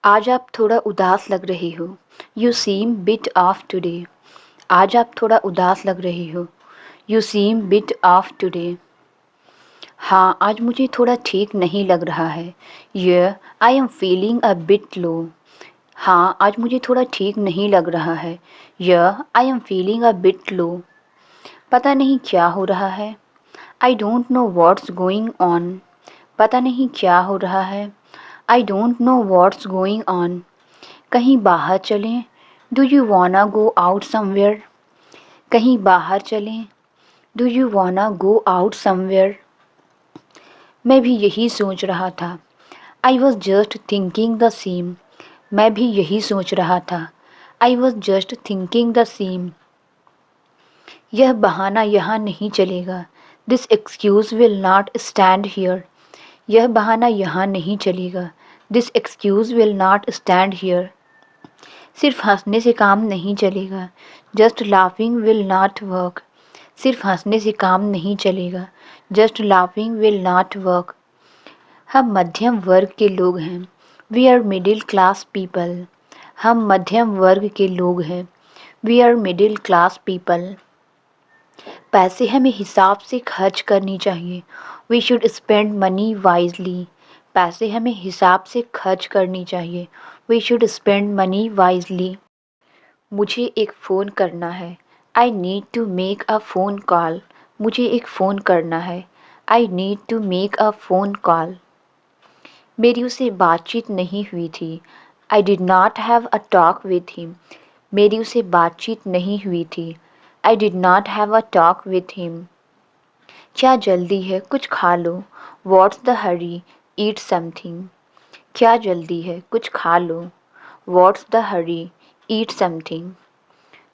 आज आप थोड़ा उदास लग रही हो। You seem bit of today. आज आप थोड़ा उदास लग रही हो। You seem bit of today. हाँ, आज मुझे थोड़ा ठीक नहीं लग रहा है। ये I am feeling a bit लो। हाँ, आज मुझे थोड़ा ठीक नहीं लग रहा है। ये I am feeling a bit लो। पता नहीं क्या हो रहा है। I don't know what's going on. पता नहीं क्या हो रहा है। I don't know what's going on. कहीं बाहर चलें। Do you wanna go out somewhere. कहीं बाहर चलें। Do you wanna go out somewhere. मैं भी यही सोच रहा था। I was just thinking the same. मैं भी यही सोच रहा था। I was just thinking the same. यह बहाना यहाँ नहीं चलेगा। This excuse will not stand here. यह बहाना यहाँ नहीं चलेगा। This excuse will not stand here. सिर्फ हंसने से काम नहीं चलेगा। Just laughing will not work. सिर्फ हंसने से काम नहीं चलेगा। Just laughing will not work. हम मध्यम वर्ग के लोग हैं। We are middle class people. हम मध्यम वर्ग के लोग हैं। We are middle class people. पैसे हमें हिसाब से खर्च करनी चाहिए। We should spend money wisely. पैसे हमें हिसाब से खर्च करनी चाहिए। We should spend money wisely. मुझे एक फ़ोन करना है। I need to make a phone call. मुझे एक फ़ोन करना है। I need to make a phone call. मेरी उससे बातचीत नहीं हुई थी। I did not have a talk with him. मेरी उससे बातचीत नहीं हुई थी। I did not have a talk with him. क्या जल्दी है, कुछ खा लो। What's the hurry, eat something. क्या जल्दी है, कुछ खा लो। What's the hurry, eat something.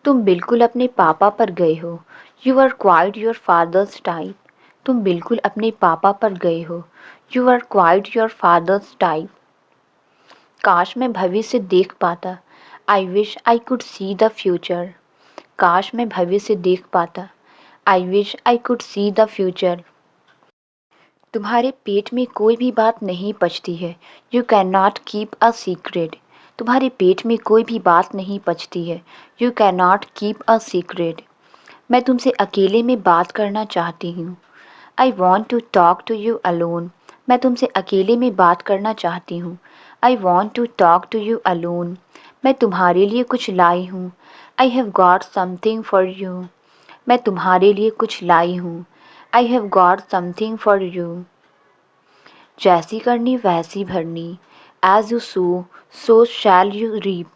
तुम बिल्कुल अपने पापा पर गए हो। You are quite your father's type. तुम बिल्कुल अपने पापा पर गए हो। You are quite your father's type. काश मैं भविष्य देख पाता। I wish I could see the future. काश मैं भविष्य देख पाता। I wish I could see the future. तुम्हारे पेट में कोई भी बात नहीं पचती है। You can not keep a secret. तुम्हारे पेट में कोई भी बात नहीं पचती है। You can not keep a secret. मैं तुमसे अकेले में बात करना चाहती हूँ। I want to talk to you alone. मैं तुमसे अकेले में बात करना चाहती हूँ। I want to talk to you alone. मैं तुम्हारे लिए कुछ लाई हूँ। I have got something for you. मैं तुम्हारे लिए कुछ लाई हूँ। I have got something for you. जैसी करनी वैसी भरनी। As you sow shall you reap.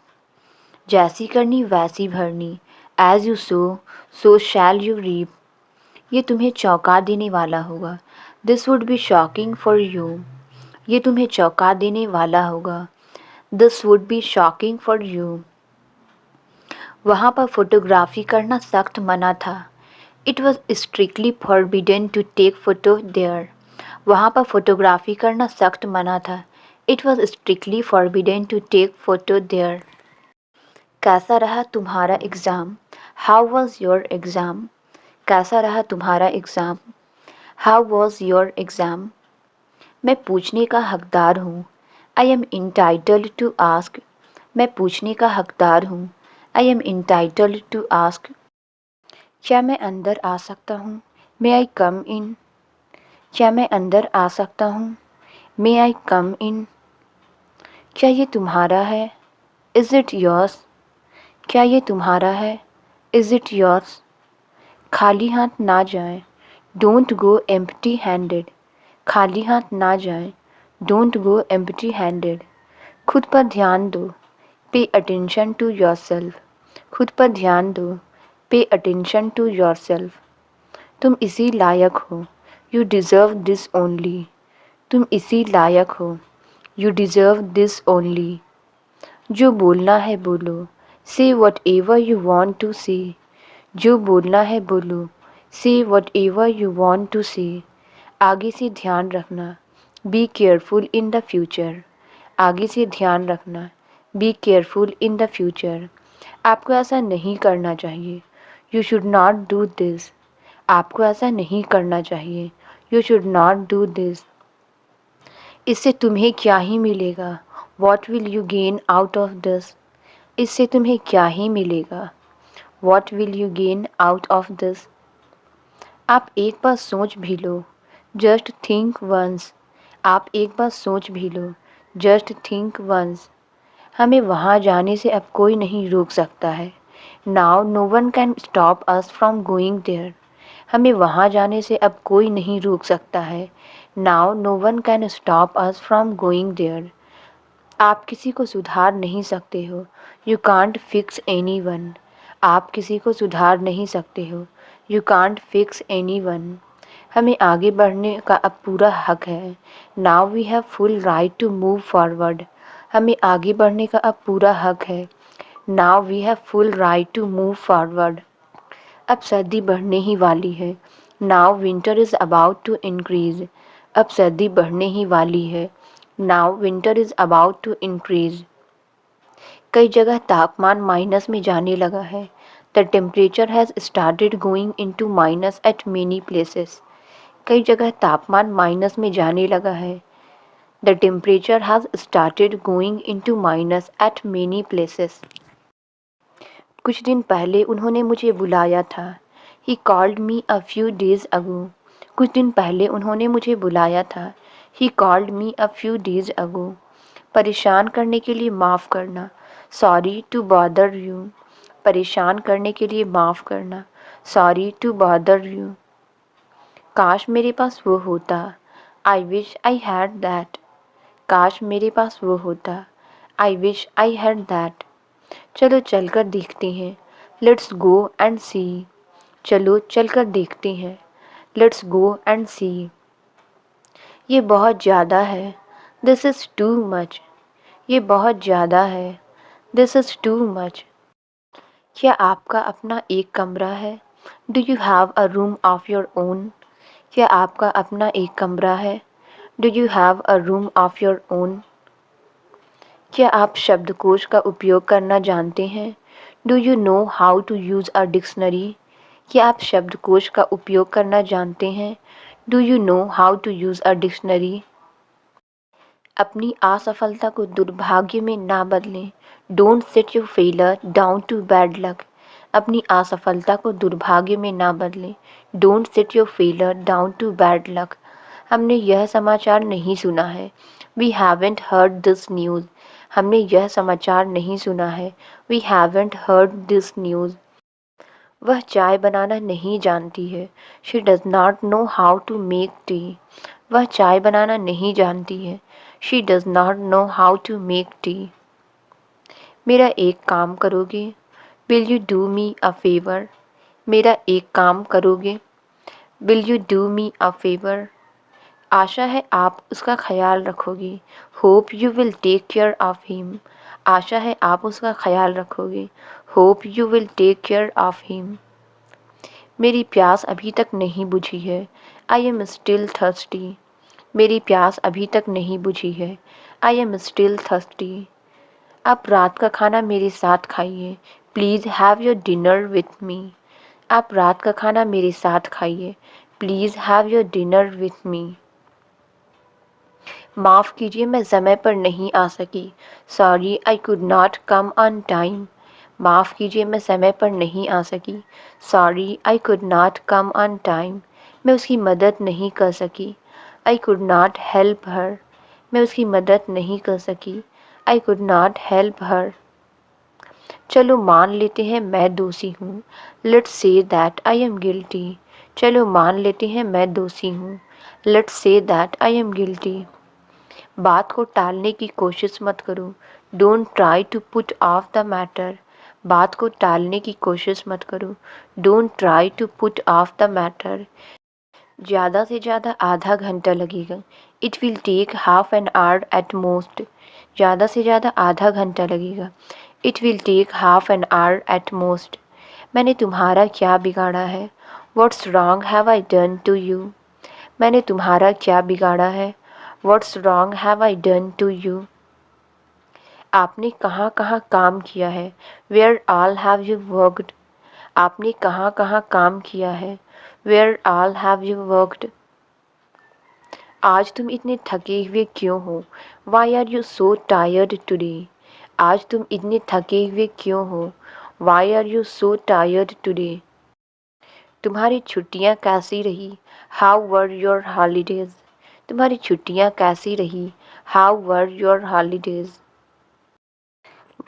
जैसी करनी वैसी भरनी। As you sow shall you reap. ये तुम्हें चौंका देने वाला होगा। This would be shocking for you. ये तुम्हें चौंका देने वाला होगा। This would be shocking for you. वहाँ पर फोटोग्राफी करना सख्त मना था। It was strictly forbidden to take photo there. वहाँ पर फोटोग्राफी करना सख्त मना था। It was strictly forbidden to take photo there. कैसा रहा तुम्हारा exam. How was your exam. कैसा रहा तुम्हारा exam. How was your exam. मैं पूछने का हकदार हूँ। I am entitled to ask. मैं पूछने का हकदार हूँ। I am entitled to ask. क्या मैं अंदर आ सकता हूँ। मे आई कम इन। क्या मैं अंदर आ सकता हूँ। मे आई कम इन। क्या ये तुम्हारा है। Is it yours. क्या ये तुम्हारा है। Is it yours. खाली हाथ ना जाएं। Don't go empty handed. खाली हाथ ना जाएं। Don't go empty handed. खुद पर ध्यान दो। Pay attention to yourself. खुद पर ध्यान दो। Pay attention to yourself. तुम इसी लायक हो। You deserve this only. तुम इसी लायक हो। You deserve this only. जो बोलना है बोलो। Say whatever you want to say. जो बोलना है बोलो। Say whatever you want to say. आगे से ध्यान रखना। Be careful in the future. आगे से ध्यान रखना। Be careful in the future. आपको ऐसा नहीं करना चाहिए। You should not do this. आपको ऐसा नहीं करना चाहिए। You should not do this. इससे तुम्हें क्या ही मिलेगा। What will you gain out of this? इससे तुम्हें क्या ही मिलेगा? What will you gain out of this? आप एक बार सोच भी लो, जस्ट थिंक वंस। आप एक बार सोच भी लो, जस्ट थिंक वंस। हमें वहाँ जाने से अब कोई नहीं रोक सकता है। Now no one can stop us from going there. हमें वहाँ जाने से अब कोई नहीं रोक सकता है। Now no one can stop us from going there. आप किसी को सुधार नहीं सकते हो। You can't fix anyone. आप किसी को सुधार नहीं सकते हो। You can't fix anyone. हमें आगे बढ़ने का अब पूरा हक है। Now we have full right to move forward. हमें आगे बढ़ने का अब पूरा हक है। Now we have full right to move forward. अब सर्दी बढ़ने ही वाली है। Now winter is about to increase. अब सर्दी बढ़ने ही वाली है। Now winter is about to increase. कई जगह तापमान माइनस में जाने लगा है। The temperature has started going into minus at many places. कई जगह तापमान माइनस में जाने लगा है। The temperature has started going into minus at many places. कुछ दिन पहले उन्होंने मुझे बुलाया था। He called me a few days ago. कुछ दिन पहले उन्होंने मुझे बुलाया था। He called me a few days ago. परेशान करने के लिए माफ़ करना। Sorry to bother you. परेशान करने के लिए माफ़ करना। Sorry to bother you. काश मेरे पास वो होता। I wish I had that. काश मेरे पास वो होता। I wish I had that. चलो चलकर देखते हैं। Let's go and see. चलो चलकर देखते हैं। Let's go and see. ये बहुत ज़्यादा है। This is too much. ये बहुत ज़्यादा है। This is too much. क्या आपका अपना एक कमरा है? Do you have a room of your own? क्या आपका अपना एक कमरा है? Do you have a room of your own? क्या आप शब्दकोश का उपयोग करना जानते हैं? Do you know how to use a dictionary? क्या आप शब्दकोश का उपयोग करना जानते हैं? Do you know how to use a dictionary? अपनी असफलता को दुर्भाग्य में ना बदलें। Don't set your failure down to bad luck. अपनी असफलता को दुर्भाग्य में ना बदलें। Don't set your failure down to bad luck. हमने यह समाचार नहीं सुना है। We haven't heard this news. हमने यह समाचार नहीं सुना है। We haven't heard this news. वह चाय बनाना नहीं जानती है। She does not know how to make tea. वह चाय बनाना नहीं जानती है। She does not know how to make tea. मेरा एक काम करोगे? Will you do me a favour? मेरा एक काम करोगे? Will you do me a favour? आशा है आप उसका ख्याल रखोगे। Hope you will take care of him. आशा है आप उसका ख्याल रखोगे। Hope you will take care of him. मेरी प्यास अभी तक नहीं बुझी है। I am still thirsty. मेरी प्यास अभी तक नहीं बुझी है। I am still thirsty. आप रात का खाना मेरे साथ खाइए। Please have your dinner with me. आप रात का खाना मेरे साथ खाइए। Please have your dinner with me. माफ़ कीजिए मैं समय पर नहीं आ सकी। Sorry I could not come on time. माफ़ कीजिए मैं समय पर नहीं आ सकी। Sorry I could not come on time. मैं उसकी मदद नहीं कर सकी। I could not help her. मैं उसकी मदद नहीं कर सकी। I could not help her. चलो मान लेते हैं मैं दोषी हूँ। Let's say that I am guilty. चलो मान लेते हैं मैं दोषी हूँ। Let's say that I am guilty. बात को टालने की कोशिश मत करो। Don't try to put off the matter. बात को टालने की कोशिश मत करो। Don't try to put off the matter. ज़्यादा से ज़्यादा आधा घंटा लगेगा। It will take half an hour at most. ज़्यादा से ज़्यादा आधा घंटा लगेगा। It will take half an hour at most. मैंने तुम्हारा क्या बिगाड़ा है? What's wrong have I done to you? मैंने तुम्हारा क्या बिगाड़ा है? What's wrong have I done to you? आपने कहाँ कहाँ काम किया है? Where all have you worked? आपने कहाँ कहाँ काम किया है? Where all have you worked? आज तुम इतने थके हुए क्यों हो? Why are you so tired today? आज तुम इतने थके हुए क्यों हो? Why are you so tired today? तुम्हारी छुट्टियाँ कैसी रही? How were your holidays? तुम्हारी छुट्टियाँ कैसी रही? How were your holidays?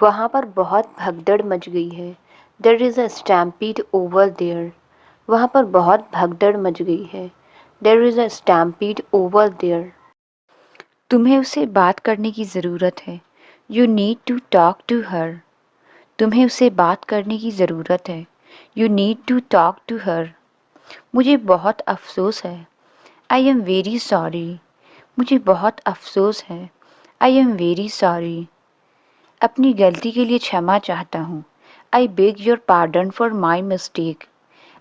वहाँ पर बहुत भगदड़ मच गई है। There is a stampede over there. वहाँ पर बहुत भगदड़ मच गई है। There is a stampede over there. तुम्हें उससे बात करने की ज़रूरत है। You need to talk to her. तुम्हें उससे बात करने की ज़रूरत है। You need to talk to her. मुझे बहुत अफ़सोस है। I am very sorry. मुझे बहुत अफ़सोस है। I am very sorry. अपनी गलती के लिए क्षमा चाहता हूँ। I beg your pardon for my mistake.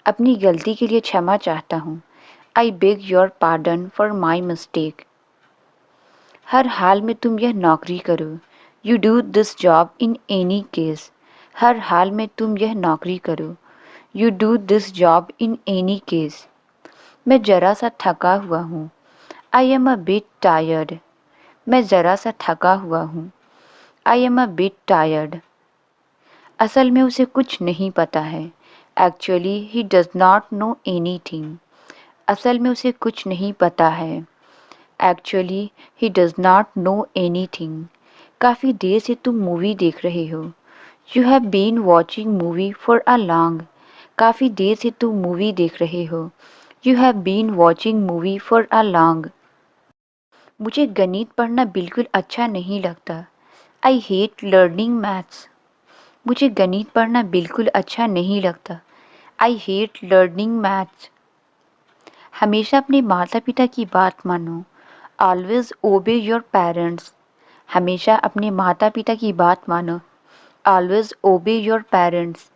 अपनी गलती के लिए क्षमा चाहता हूँ। I beg your pardon for my mistake. हर हाल में तुम यह नौकरी करो। You do this job in any case. हर हाल में तुम यह नौकरी करो। You do this job in any case. मैं ज़रा सा थका हुआ हूँ। I am a bit tired. मैं ज़रा सा थका हुआ हूँ। I am a bit tired. असल में उसे कुछ नहीं पता है। Actually he does not know anything. असल में उसे कुछ नहीं पता है। Actually he does not know anything. काफ़ी देर से तुम मूवी देख रहे हो। You have been watching movie for a long. काफ़ी देर से तुम मूवी देख रहे हो। You have been watching movie for a long. मुझे गणित पढ़ना बिल्कुल अच्छा नहीं लगता। I hate learning maths. मुझे गणित पढ़ना बिल्कुल अच्छा नहीं लगता। I hate learning maths. हमेशा अपने माता पिता की बात मानो। ऑलवेज ओबे योर पेरेंट्स। हमेशा अपने माता पिता की बात मानो। ऑलवेज ओबे योर पेरेंट्स।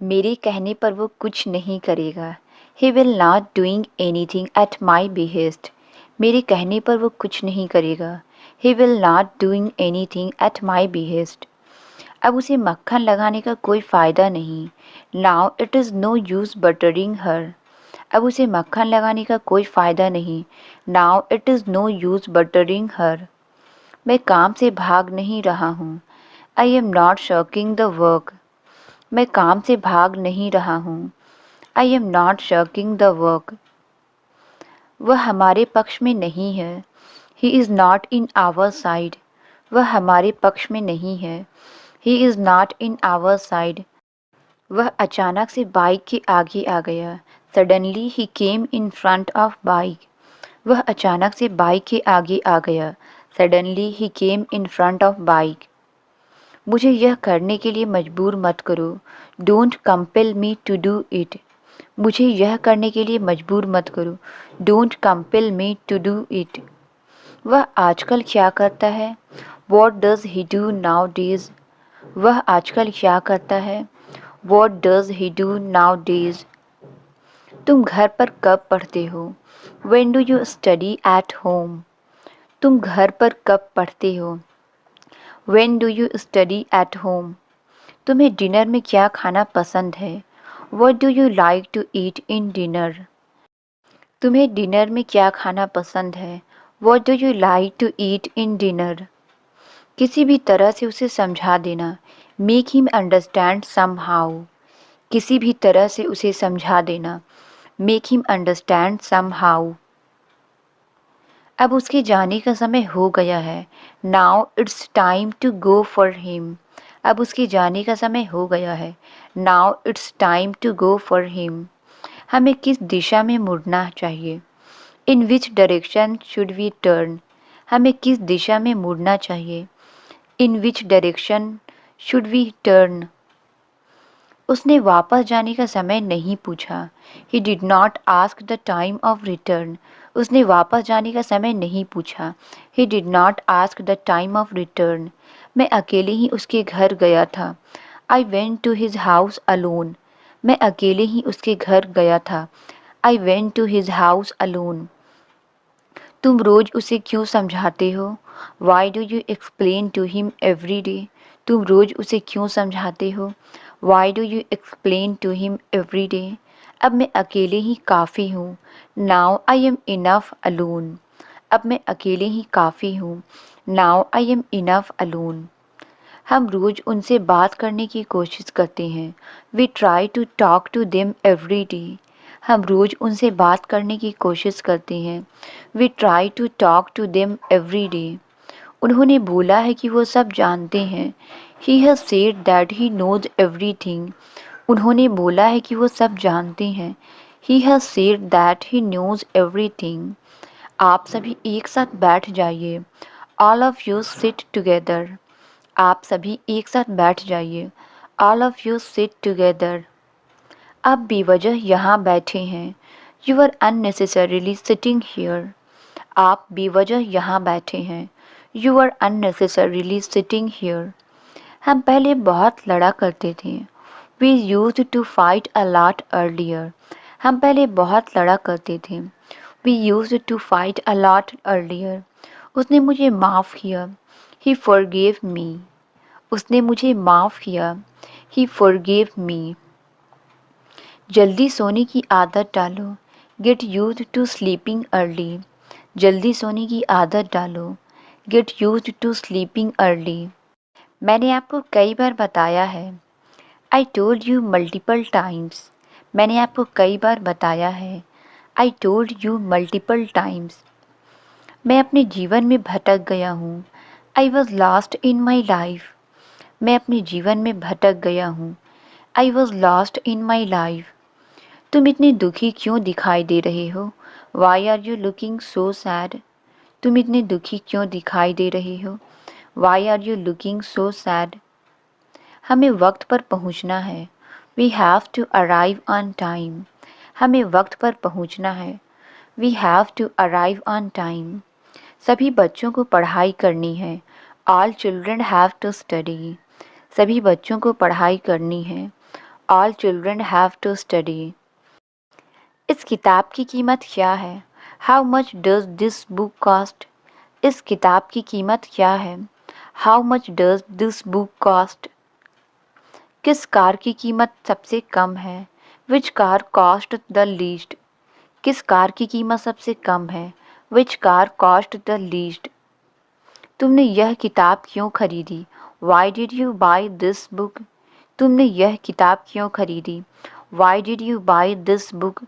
मेरे कहने पर वो कुछ नहीं करेगा। He will not doing anything at my behest. मेरे कहने पर वो कुछ नहीं करेगा। He will not doing anything at my behest. अब उसे मक्खन लगाने का कोई फ़ायदा नहीं। Now it is no use buttering her. अब उसे मक्खन लगाने का कोई फ़ायदा नहीं। Now it is no use buttering her. मैं काम से भाग नहीं रहा हूँ। I am not shirking the work. मैं काम से भाग नहीं रहा हूँ। I am not shirking the work. वह हमारे पक्ष में नहीं है। He is not in our side. वह हमारे पक्ष में नहीं है। He is not in our side. वह अचानक से बाइक के आगे आ गया। Suddenly he came in front of bike. वह अचानक से बाइक के आगे आ गया। Suddenly he came in front of bike. मुझे यह करने के लिए मजबूर मत करो। Don't compel me to do it. मुझे यह करने के लिए मजबूर मत करो। Don't compel me to do it. वह आजकल क्या करता है? What does he do nowadays? वह आजकल क्या करता है? What does he do nowadays? तुम घर पर कब पढ़ते हो? When do you study at home? तुम घर पर कब पढ़ते हो? When do you study at home? तुम्हें डिनर में क्या खाना पसंद है? What do you like to eat in dinner? तुम्हें डिनर में क्या खाना पसंद है? What do you like to eat in dinner? किसी भी तरह से उसे समझा देना। Make him understand somehow. किसी भी तरह से उसे समझा देना। Make him understand somehow. अब उसके जाने का समय हो गया है। Now it's time to go for him. अब उसके जाने का समय हो गया है। Now it's time to go for him. हमें किस दिशा में मुड़ना चाहिए? In which direction should we turn? हमें किस दिशा में मुड़ना चाहिए? In which direction should we turn? उसने वापस जाने का समय नहीं पूछा। He did not ask the time of return. उसने वापस जाने का समय नहीं पूछा। He did not ask the time of return. मैं अकेले ही उसके घर गया था। I went to his house alone. मैं अकेले ही उसके घर गया था। I went to his house alone. तुम रोज़ उसे क्यों समझाते हो? Why do you explain to him every day? तुम रोज़ उसे क्यों समझाते हो? Why do you explain to him every day? अब मैं अकेले ही काफ़ी हूँ। Now I am enough alone. अब मैं अकेले ही काफ़ी हूँ। Now I am enough alone. हम रोज़ उनसे बात करने की कोशिश करते हैं। We try to talk to them every day. हम रोज़ उनसे बात करने की कोशिश करते हैं। We try to talk to them every day. उन्होंने बोला है कि वो सब जानते हैं। He has said that he knows everything. उन्होंने बोला है कि वो सब जानते हैं। He has said that he knows everything. आप सभी एक साथ बैठ जाइए। All of you sit together. आप सभी एक साथ बैठ जाइए। All of you sit together. आप बेवजह यहाँ बैठे हैं। You are unnecessarily sitting here. आप बेवजह यहाँ बैठे हैं। You are unnecessarily sitting here. हम पहले बहुत लड़ा करते थे। We used to fight a lot earlier. हम पहले बहुत लड़ा करते थे। We used to fight a lot earlier. उसने मुझे माफ़ किया। He forgave me. उसने मुझे माफ़ किया। He forgave me. जल्दी सोने की आदत डालो। Get used to sleeping early. जल्दी सोने की आदत डालो। Get used to sleeping early. मैंने आपको कई बार बताया है। I told you multiple times. मैंने आपको कई बार बताया है। I told you multiple times. मैं अपने जीवन में भटक गया हूँ। I was lost in my life. मैं अपने जीवन में भटक गया हूँ। I was lost in my life. तुम इतनी दुखी क्यों दिखाई दे रहे हो? Why are you looking so sad? तुम इतने दुखी क्यों दिखाई दे रहे हो? Why are you looking so sad? हमें वक्त पर पहुंचना है। We have to arrive on time. हमें वक्त पर पहुंचना है। We have to arrive on time. सभी बच्चों को पढ़ाई करनी है। All children have to study. सभी बच्चों को पढ़ाई करनी है। All children have to study. इस किताब की कीमत क्या है? How much does this book cost? इस किताब की कीमत क्या है? How much does this book cost? किस कार की कीमत सबसे कम है? Which car cost the least? किस कार की कीमत सबसे कम है? Which car cost the least? तुमने यह किताब क्यों खरीदी? Why did you buy this book? तुमने यह किताब क्यों खरीदी? Why did you buy this book?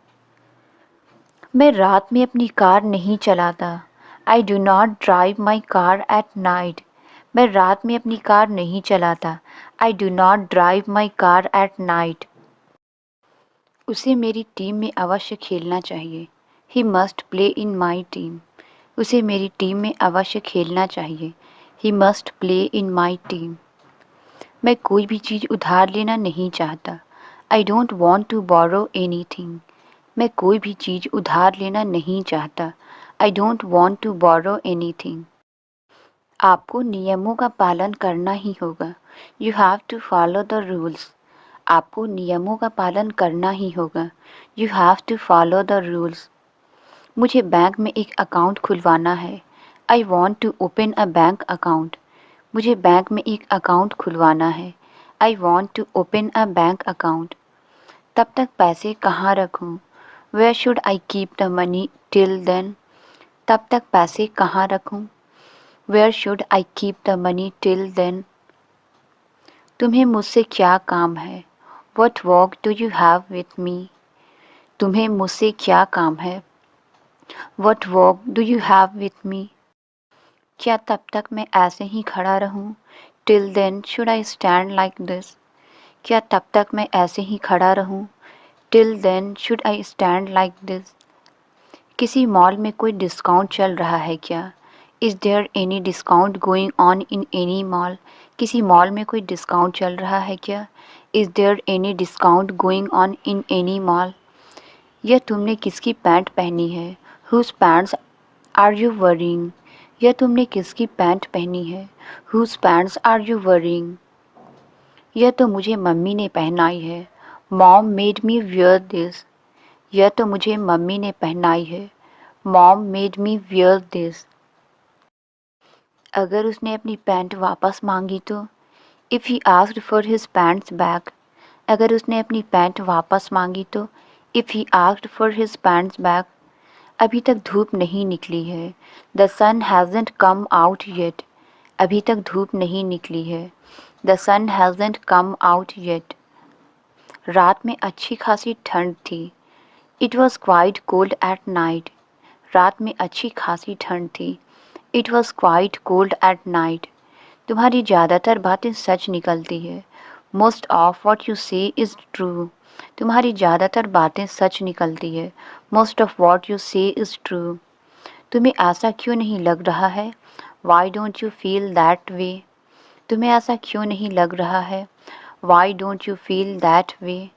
मैं रात में अपनी कार नहीं चलाता। I do not drive my car at night. मैं रात में अपनी कार नहीं चलाता। I do not drive my car at night. उसे मेरी टीम में अवश्य खेलना चाहिए। He must play in my team. उसे मेरी टीम में अवश्य खेलना चाहिए। He must play in my team. मैं कोई भी चीज़ उधार लेना नहीं चाहता। I don't want to borrow anything. मैं कोई भी चीज़ उधार लेना नहीं चाहता। I don't want to borrow anything. आपको नियमों का पालन करना ही होगा। You have to follow the rules. आपको नियमों का पालन करना ही होगा। You have to follow the rules. मुझे बैंक में एक अकाउंट खुलवाना है। I want to open a bank account. मुझे बैंक में एक अकाउंट खुलवाना है। I want to open a bank account. तब तक पैसे कहाँ रखूँ? Where should I keep the money till then? तब तक पैसे कहाँ रखूँ? Where should I keep the money till then? तुम्हें मुझसे क्या काम है? What work do you have with me? तुम्हें मुझसे क्या काम है? What work do you have with me? क्या तब तक मैं ऐसे ही खड़ा रहूं? Till then should I stand like this? क्या तब तक मैं ऐसे ही खड़ा रहूं? Till then should I stand like this? किसी मॉल में कोई डिस्काउंट चल रहा है क्या? Is there any discount going on in any mall? किसी मॉल में कोई डिस्काउंट चल रहा है क्या? Is there any discount going on in any mall? यह तुमने किसकी पैंट पहनी है? Whose pants are you wearing? यह तुमने किसकी पैंट पहनी है? Whose pants are you wearing? यह तो मुझे मम्मी ने पहनाई है। Mom made me wear this. यह तो मुझे मम्मी ने पहनाई है। Mom made me wear this. अगर उसने अपनी पैंट वापस मांगी तो? If he asked for his pants back. अगर उसने अपनी पैंट वापस मांगी तो? If he asked for his pants back. अभी तक धूप नहीं निकली है। The sun hasn't come out yet. अभी तक धूप नहीं निकली है। The sun hasn't come out yet. रात में अच्छी खासी ठंड थी। It was quite cold at night. रात में अच्छी खासी ठंड थी। It was quite cold at night. तुम्हारी ज़्यादातर बातें सच निकलती है। Most of what you say is true. तुम्हारी ज़्यादातर बातें सच निकलती है। Most of what you say is true. तुम्हें ऐसा क्यों नहीं लग रहा है? Why don't you feel that way. तुम्हें ऐसा क्यों नहीं लग रहा है? Why don't you feel that way.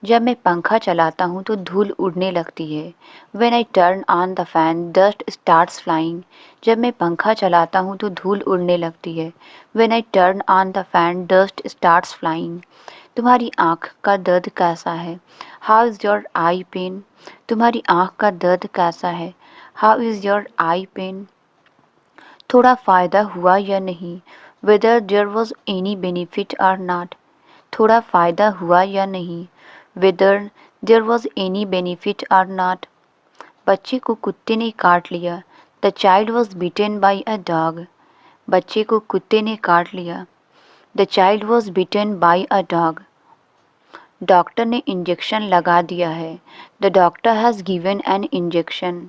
जब मैं पंखा चलाता हूँ तो धूल उड़ने लगती है। When I turn on the fan, dust starts flying. जब मैं पंखा चलाता हूँ तो धूल उड़ने लगती है। When I turn on the fan, dust starts flying. तुम्हारी आँख का दर्द कैसा है? How is your eye pain? तुम्हारी आँख का दर्द कैसा है? How is your eye pain? थोड़ा फ़ायदा हुआ या नहीं? Whether there was any benefit or not. थोड़ा फ़ायदा हुआ या नहीं? Whether there was any benefit or not. बच्चे को कुत्ते ने काट लिया। The child was bitten by a dog. बच्चे को कुत्ते ने काट लिया। The child was bitten by a dog. Doctor ने इंजेक्शन लगा दिया है। The doctor has given an injection.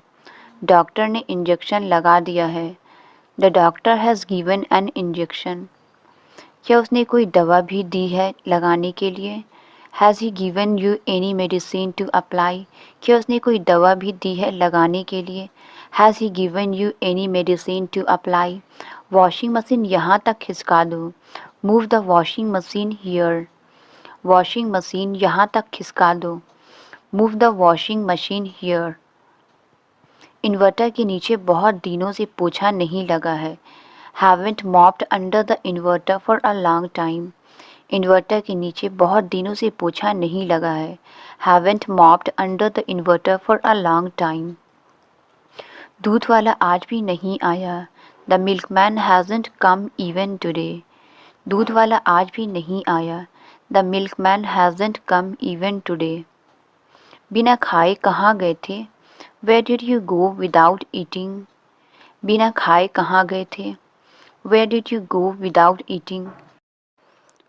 Doctor ने इंजेक्शन लगा दिया है। The doctor has given an injection. क्या उसने कोई दवा भी दी है लगाने के लिए? Has he given you any medicine to apply? क्या उसने कोई दवा भी दी है लगाने के लिए? Has he given you any medicine to apply? Washing machine यहाँ तक खिसका दो। Move the washing machine here. Washing machine यहाँ तक खिसका दो। Move the washing machine here. Inverter के नीचे बहुत दिनों से पोछा नहीं लगा है। Haven't mopped under the inverter for a long time. Inverter के नीचे बहुत दिनों से पोछा नहीं लगा है। Haven't mopped under the inverter for a long time. दूध वाला आज भी नहीं आया। The milkman hasn't come even today. दूध वाला आज भी नहीं आया। The milkman hasn't come even today. बिना खाए कहाँ गए थे? Where did you go without eating? बिना खाए कहाँ गए थे? Where did you go without eating?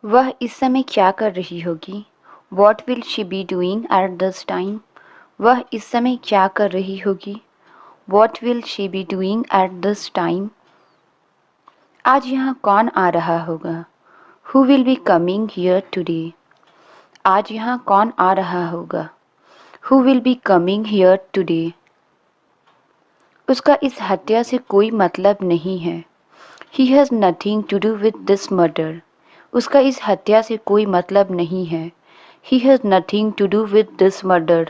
वह इस समय क्या कर रही होगी? What will she be doing at this time? वह इस समय क्या कर रही होगी? What will she be doing at this time? आज यहाँ कौन आ रहा होगा? Who will be coming here today? आज यहाँ कौन आ रहा होगा? Who will be coming here today? उसका इस हत्या से कोई मतलब नहीं है। He has nothing to do with this murder. उसका इस हत्या से कोई मतलब नहीं है। He has nothing to do with this murder.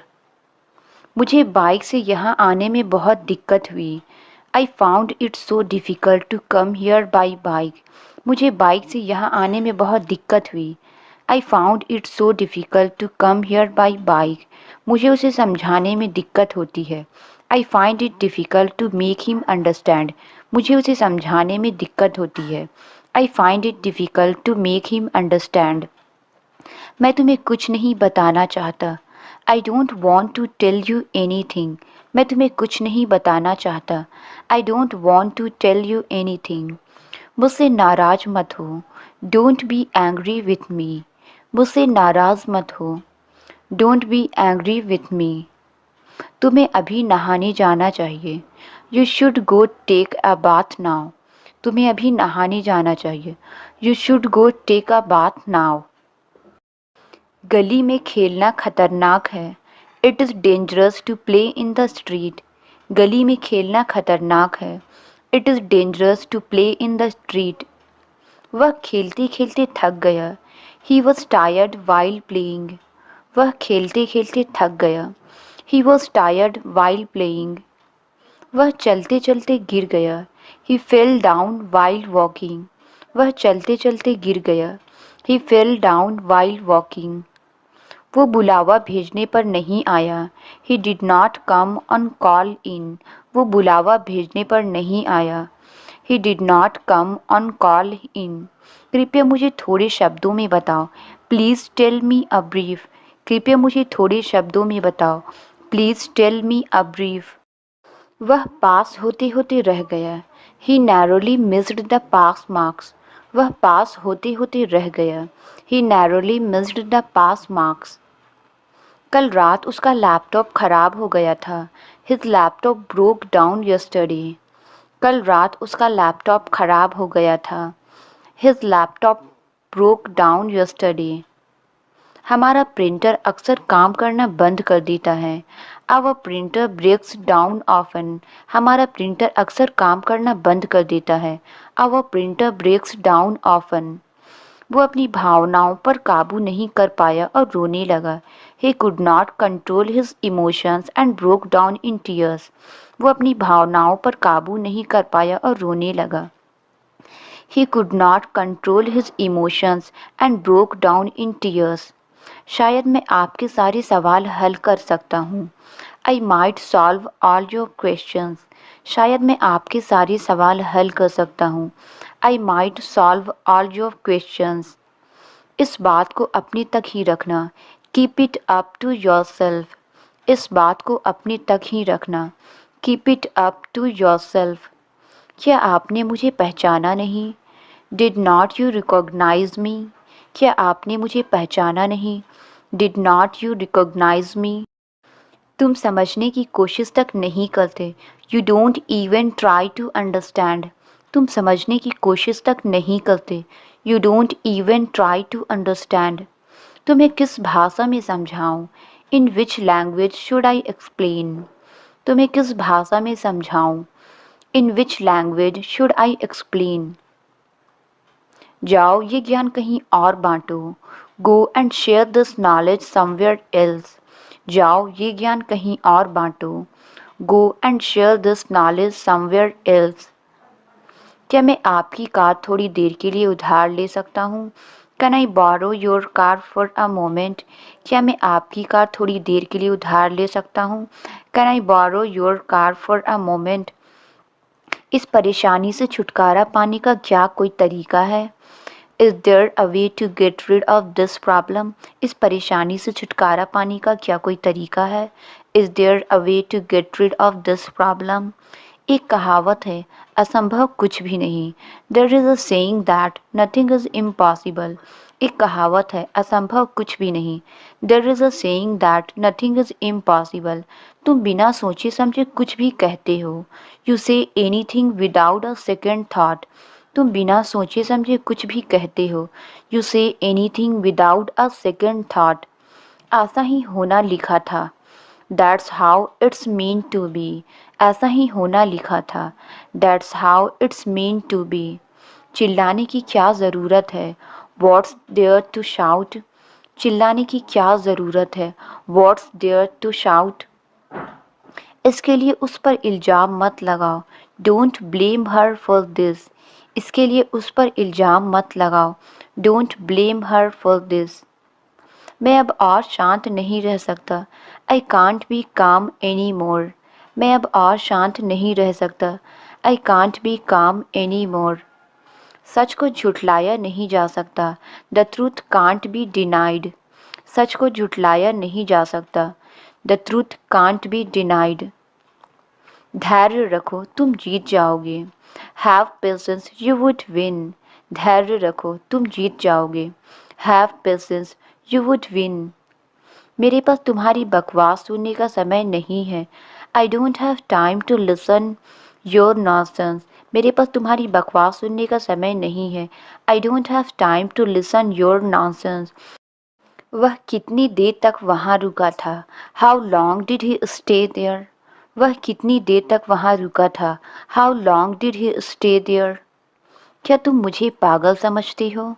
मुझे बाइक से यहाँ आने में बहुत दिक्कत हुई। I found it so difficult to come here by bike. मुझे बाइक से यहाँ आने में बहुत दिक्कत हुई। I found it so difficult to come here by bike. मुझे उसे समझाने में दिक्कत होती है। I find it difficult to make him understand. मुझे उसे समझाने में दिक्कत होती है। I find it difficult to make him understand. मैं तुम्हें कुछ नहीं बताना चाहता। I don't want to tell you anything. मैं तुम्हें कुछ नहीं बताना चाहता। I don't want to tell you anything. मुझसे नाराज मत हो। Don't be angry with me. मुझसे नाराज मत हो। Don't be angry with me. तुम्हें अभी नहाने जाना चाहिए। You should go take a bath now. तुम्हें अभी नहाने जाना चाहिए। You should go take a bath now. गली में खेलना खतरनाक है। It is dangerous to play in the street. गली में खेलना खतरनाक है। It is dangerous to play in the street. वह खेलते खेलते थक गया। He was tired while playing. वह खेलते खेलते थक गया। He was tired while playing. वह चलते चलते गिर गया। He fell down while walking. वह चलते चलते गिर गया। He fell down while walking. वो बुलावा भेजने पर नहीं आया। He did not come on call in. वो बुलावा भेजने पर नहीं आया। He did not come on call in. कृपया मुझे थोड़े शब्दों में बताओ। Please tell me a brief. कृपया मुझे थोड़े शब्दों में बताओ। Please tell me a brief. वह पास होते होते रह गया। He narrowly missed the pass marks. वह पास होते होते रह गया। He narrowly missed the pass marks. कल रात उसका लैपटॉप खराब हो गया था। His laptop broke down yesterday. कल रात उसका लैपटॉप खराब हो गया था। His laptop broke down yesterday. हमारा प्रिंटर अक्सर काम करना बंद कर देता है। Our printer breaks down often. हमारा प्रिंटर अक्सर काम करना बंद कर देता है। Our printer breaks down often. वो अपनी भावनाओं पर काबू नहीं कर पाया और रोने लगा। He could not control his emotions and broke down in tears. वो अपनी भावनाओं पर काबू नहीं कर पाया और रोने लगा। He could not control his emotions and broke down in tears. शायद मैं आपके सारे सवाल हल कर सकता हूँ। I might solve all your questions. शायद मैं आपके सारे सवाल हल कर सकता हूँ। I might solve all your questions. इस बात को अपने तक ही रखना। Keep it up to yourself. इस बात को अपने तक ही रखना। Keep it up to yourself. क्या आपने मुझे पहचाना नहीं? Did not you recognize me? क्या आपने मुझे पहचाना नहीं? Did not you recognize me? तुम समझने की कोशिश तक नहीं करते। You don't even try to understand. तुम समझने की कोशिश तक नहीं करते। You don't even try to understand. तुम्हें किस भाषा में समझाऊं? In which language should I explain? तुम्हें किस भाषा में समझाऊं? In which language should I explain? जाओ ये ज्ञान कहीं और बांटो। Go and share this knowledge somewhere else. जाओ ये ज्ञान कहीं और बांटो। Go and share this knowledge somewhere else. क्या मैं आपकी कार थोड़ी देर के लिए उधार ले सकता हूँ? Can I borrow your car for a moment? क्या मैं आपकी कार थोड़ी देर के लिए उधार ले सकता हूँ? Can I borrow your car for a moment? इस परेशानी से छुटकारा पाने का क्या कोई तरीका है? Is there a way to get rid of this problem? इस परेशानी से छुटकारा पाने का क्या कोई तरीका है? Is there a way to get rid of this problem? एक कहावत है, असंभव कुछ भी नहीं। There is a saying that nothing is impossible. एक कहावत है, असंभव कुछ भी नहीं। There is a saying that nothing is impossible. तुम बिना सोचे समझे कुछ भी कहते हो। You say anything without a second thought. तुम बिना सोचे समझे कुछ भी कहते हो। You say anything without a second thought. ऐसा ही होना लिखा था। That's how it's meant to be. ऐसा ही होना लिखा था। That's how it's meant to be. चिल्लाने की क्या ज़रूरत है? What's there to shout? चिल्लाने की क्या ज़रूरत है? What's there to shout? इसके लिए उस पर इल्ज़ाम मत लगाओ। Don't blame her for this. इसके लिए उस पर इल्ज़ाम मत लगाओ। Don't blame her for this. मैं अब और शांत नहीं रह सकता। I can't be calm anymore. मैं अब और शांत नहीं रह सकता। I can't be calm anymore. सच को झुठलाया नहीं जा सकता। The truth can't be denied. सच को झुठलाया नहीं जा सकता। The truth can't be denied. धैर्य रखो, तुम जीत जाओगे। Have patience, you would win. धैर्य रखो, तुम जीत जाओगे। Have patience, you would win. मेरे पास तुम्हारी बकवास सुनने का समय नहीं है। I don't have time to listen your nonsense. मेरे पास तुम्हारी बकवास सुनने का समय नहीं है। I don't have time to listen your nonsense. वह कितनी देर तक वहाँ रुका था? How long did he stay there? वह कितनी देर तक वहाँ रुका था? How long did he stay there? क्या तुम मुझे पागल समझती हो?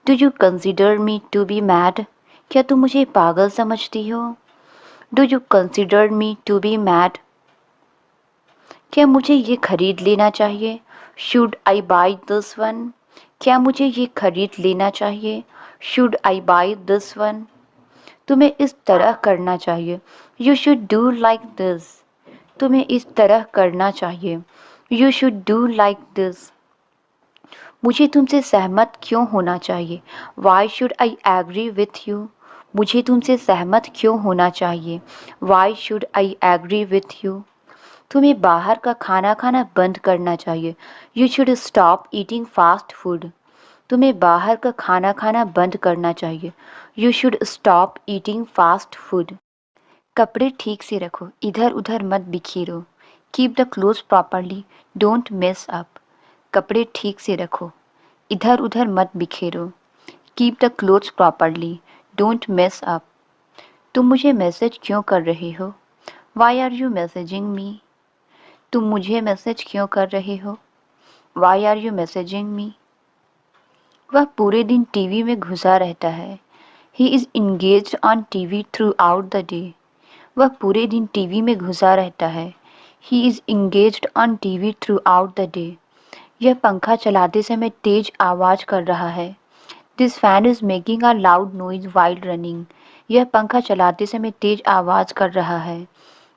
Do you consider me to be mad? क्या तुम मुझे पागल समझती हो? Do you consider me to be mad? क्या मुझे ये खरीद लेना चाहिए? Should I buy this one? क्या मुझे ये खरीद लेना चाहिए? Should I buy this one? तुम्हें इस तरह करना चाहिए। You should do like this. तुम्हें इस तरह करना चाहिए। You should do like this. मुझे तुमसे सहमत क्यों होना चाहिए? Why should I agree with you? मुझे तुमसे सहमत क्यों होना चाहिए? Why should I agree with you? तुम्हें बाहर का खाना खाना बंद करना चाहिए। You should stop eating fast food. तुम्हें बाहर का खाना खाना बंद करना चाहिए। You should stop eating fast food. कपड़े ठीक से रखो, इधर उधर मत बिखेरो। Keep the clothes properly, don't mess up. कपड़े ठीक से रखो, इधर उधर मत बिखेरो। Keep the clothes properly, don't mess up. तुम मुझे मैसेज क्यों कर रहे हो? Why are you messaging me? तुम मुझे मैसेज क्यों कर रहे हो? Why are you messaging me? वह पूरे दिन टीवी में घुसा रहता है। He is engaged on TV throughout the day. वह पूरे दिन टीवी में घुसा रहता है। He is engaged on TV throughout the day. यह पंखा चलाते समय तेज आवाज़ कर रहा है। This fan is making a loud noise while running. यह पंखा चलाते समय तेज आवाज़ कर रहा है।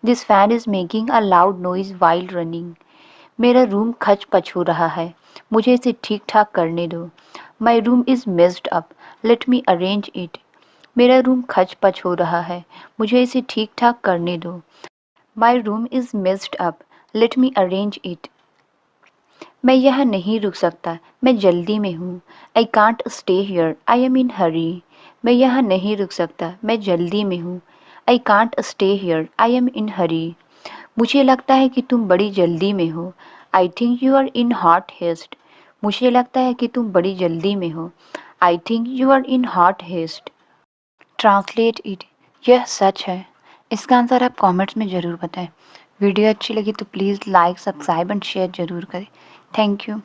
This fan is making a loud noise while running. मेरा रूम खच पच हो रहा है, मुझे इसे ठीक ठाक करने दो। My room is messed up, let me arrange it. मेरा रूम खच पच हो रहा है, मुझे इसे ठीक ठाक करने दो। My room is messed up, let me arrange it. मैं यहाँ नहीं रुक सकता, मैं जल्दी में हूँ। I can't stay here, I am in hurry. मैं यहाँ नहीं रुक सकता, मैं जल्दी में हूँ। I can't stay here, I am in hurry. मुझे लगता है कि तुम बड़ी जल्दी में हो। I think you are in hot haste. मुझे लगता है कि तुम बड़ी जल्दी में हो। I think you are in hot haste. Translate it. यह सच है। इसका आंसर आप कमेंट्स में ज़रूर बताएं। वीडियो अच्छी लगी तो please like, subscribe and share ज़रूर करें। Thank you.